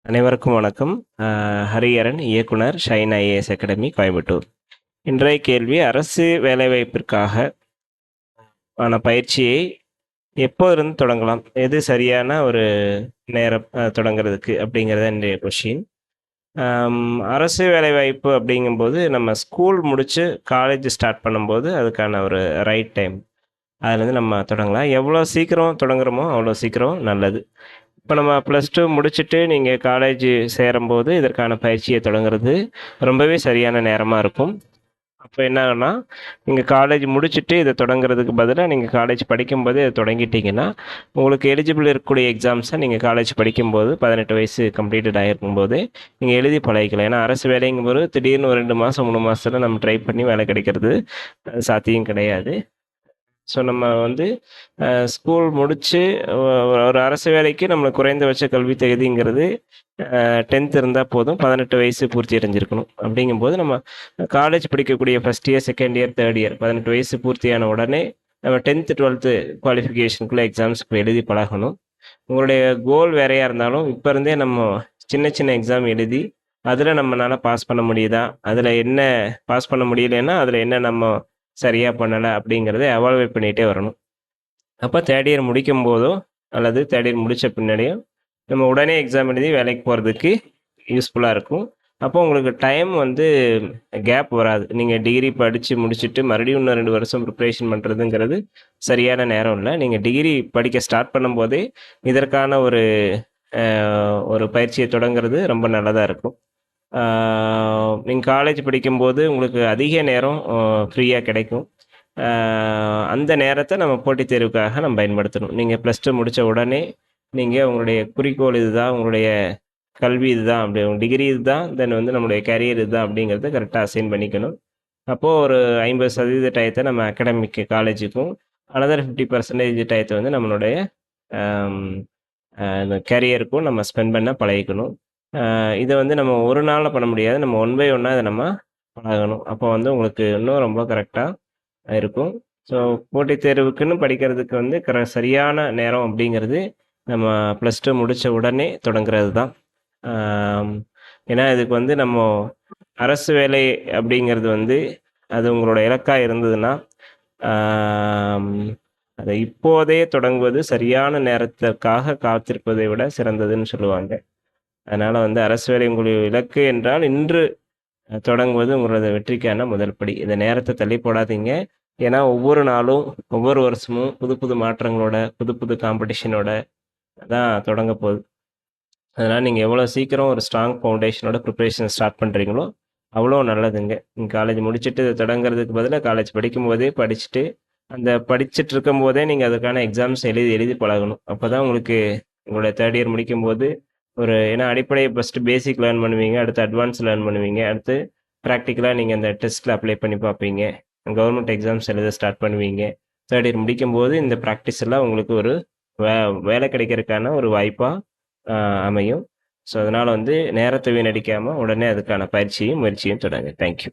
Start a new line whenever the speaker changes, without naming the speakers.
அனைவருக்கும் வணக்கம். ஹரிஹரன், இயக்குனர், ஷைன் ஐஏஎஸ் அகாடமி, கோயம்புத்தூர். இன்றைய கேள்வி: அரசு வேலைவாய்ப்பிற்காக ஆன பயிற்சியை எப்போ இருந்து தொடங்கலாம்? எது சரியான ஒரு நேரம் தொடங்குறதுக்கு அப்படிங்கிறத இன்றைய கொஷின். அரசு வேலைவாய்ப்பு அப்படிங்கும்போது நம்ம ஸ்கூல் முடித்து காலேஜ் ஸ்டார்ட் பண்ணும்போது அதுக்கான ஒரு ரைட் டைம். அதுலேருந்து நம்ம தொடங்கலாம். எவ்வளோ சீக்கிரம் தொடங்குறோமோ அவ்வளோ சீக்கிரம் நல்லது. இப்போ நம்ம +2 முடிச்சுட்டு நீங்கள் காலேஜ் சேரும்போது இதற்கான பயிற்சியை தொடங்குறது ரொம்பவே சரியான நேரமாக இருக்கும். அப்போ என்ன ஆகும்னா, நீங்கள் காலேஜ் முடிச்சுட்டு இதை தொடங்குறதுக்கு பதிலாக நீங்கள் காலேஜ் படிக்கும்போது இதை தொடங்கிட்டீங்கன்னா, உங்களுக்கு எலிஜிபிள் இருக்கக்கூடிய எக்ஸாம்ஸை நீங்கள் காலேஜ் படிக்கும்போது 18 வயசு கம்ப்ளீட்டட் ஆகிருக்கும்போது நீங்கள் எழுதி பழகிக்கலாம். ஏன்னா அரசு வேலைங்கும்போது திடீர்னு ஒரு 2 மாதம் 3 மாதத்தில் நம்ம ட்ரை பண்ணி வேலை கிடைக்கிறது சாத்தியம் கிடையாது. ஸோ நம்ம வந்து ஸ்கூல் முடித்து ஒரு அரசு வேலைக்கு நம்மளுக்கு குறைந்தபட்ச கல்வி தகுதிங்கிறது 10th இருந்தால் போதும். 18 வயசு பூர்த்தி அடைஞ்சிருக்கணும். அப்படிங்கும்போது நம்ம காலேஜ் படிக்கக்கூடிய first year, second year, third year 18 வயசு பூர்த்தியான உடனே நம்ம 10th 12th குவாலிஃபிகேஷனுக்குள்ளே எக்ஸாம்ஸுக்கு எழுதி பழகணும். உங்களுடைய கோல் வேறையாக இருந்தாலும் இப்போ இருந்தே நம்ம சின்ன சின்ன எக்ஸாம் எழுதி அதில் நம்மளால் பாஸ் பண்ண முடியுதா, அதில் என்ன பாஸ் பண்ண முடியலைன்னா அதில் என்ன நம்ம சரியாக பண்ணலை அப்படிங்கிறத எவாலுவேட் பண்ணிகிட்டே வரணும். அப்போ தேர்ட் இயர் முடிக்கும் போதோ அல்லது தேர்ட் இயர் முடித்த பின்னாடியோ நம்ம உடனே எக்ஸாம் எழுதி வேலைக்கு போகிறதுக்கு யூஸ்ஃபுல்லாக இருக்கும். அப்போ உங்களுக்கு டைம் வந்து கேப் வராது. நீங்கள் டிகிரி படித்து முடிச்சுட்டு மறுபடியும் இன்னும் 2 வருஷம் ப்ரிப்ரேஷன் பண்ணுறதுங்கிறது சரியான நேரம் இல்லை. நீங்கள் டிகிரி படிக்க ஸ்டார்ட் பண்ணும்போதே இதற்கான ஒரு பயிற்சியை தொடங்குறது ரொம்ப நல்லதாக இருக்கும். நீங்கள் காலேஜ் படிக்கும்போது உங்களுக்கு அதிக நேரம் ஃப்ரீயாக கிடைக்கும். அந்த நேரத்தை நம்ம போட்டித் தேர்வுக்காக நம்ம பயன்படுத்தணும். நீங்கள் +2 முடித்த உடனே நீங்கள் உங்களுடைய குறிக்கோள் இதுதான், உங்களுடைய கல்வி இதுதான், அப்படி உங்கள் டிகிரி இதுதான், தென் வந்து நம்மளுடைய கேரியர் இதுதான் அப்படிங்கிறத கரெக்டாக அசைன் பண்ணிக்கணும். அப்போது ஒரு 50% டயத்தை நம்ம அகாடமிக்கு காலேஜுக்கும், அனதர் 50% டயத்தை வந்து நம்மளுடைய இந்த கேரியருக்கும் நம்ம ஸ்பெண்ட் பண்ண பழகிக்கணும். இதை வந்து நம்ம ஒரு நாளில் பண்ண முடியாது. நம்ம 1 by 1 இதை நம்ம பழகணும். அப்போ வந்து உங்களுக்கு இன்னும் ரொம்ப கரெக்டாக இருக்கும். ஸோ போட்டித் தேர்வுக்குன்னு படிக்கிறதுக்கு வந்து சரியான நேரம் அப்படிங்கிறது நம்ம +2 முடித்த உடனே தொடங்குறது தான். ஏன்னா இதுக்கு வந்து நம்ம அரசு வேலை அப்படிங்கிறது வந்து அது உங்களோட இலக்காக இருந்ததுன்னா அதை இப்போதே தொடங்குவது சரியான நேரத்திற்காக காத்திருப்பதை விட சிறந்ததுன்னு சொல்லுவாங்க. அதனால் வந்து அரசு வேலை உங்களுடைய இலக்கு என்றால் இன்று தொடங்குவது உங்களோட வெற்றிக்கான முதல் படி. இந்த நேரத்தை தள்ளி போடாதீங்க. ஏன்னா ஒவ்வொரு நாளும் ஒவ்வொரு வருஷமும் புது புது மாற்றங்களோட புது புது காம்படிஷனோட தான் தொடங்க போகுது. அதனால் நீங்கள் எவ்வளோ சீக்கிரம் ஒரு ஸ்ட்ராங் ஃபவுண்டேஷனோட ப்ரிப்ரேஷன் ஸ்டார்ட் பண்ணுறீங்களோ அவ்வளோ நல்லதுங்க. நீங்கள் காலேஜ் முடிச்சுட்டு இதை தொடங்குறதுக்கு பதிலாக காலேஜ் படிக்கும்போதே படிச்சுட்டு அந்த படிச்சுட்டு இருக்கும்போதே நீங்கள் அதுக்கான எக்ஸாம்ஸ் எழுதி பழகணும். அப்போ தான் உங்களுக்கு உங்களுடைய தேர்ட் இயர் முடிக்கும்போது ஏன்னா அடிப்படையை ஃபஸ்ட்டு பேசிக் லேர்ன் பண்ணுவீங்க, அடுத்து அட்வான்ஸ் லேர்ன் பண்ணுவீங்க, அடுத்து ப்ராக்டிக்கலாக நீங்கள் அந்த டெஸ்ட்டில் அப்ளை பண்ணி பார்ப்பீங்க, கவர்மெண்ட் எக்ஸாம்ஸ் எழுத ஸ்டார்ட் பண்ணுவீங்க. தேர்ட் இயர் முடிக்கும்போது இந்த ப்ராக்டிஸ் எல்லாம் உங்களுக்கு ஒரு வேலை கிடைக்கிறதுக்கான ஒரு வாய்ப்பாக அமையும். ஸோ அதனால் வந்து நேரத்தை வீணடிக்காமல் உடனே அதுக்கான பயிற்சியும் முயற்சியும் தொடங்க. தேங்க்யூ.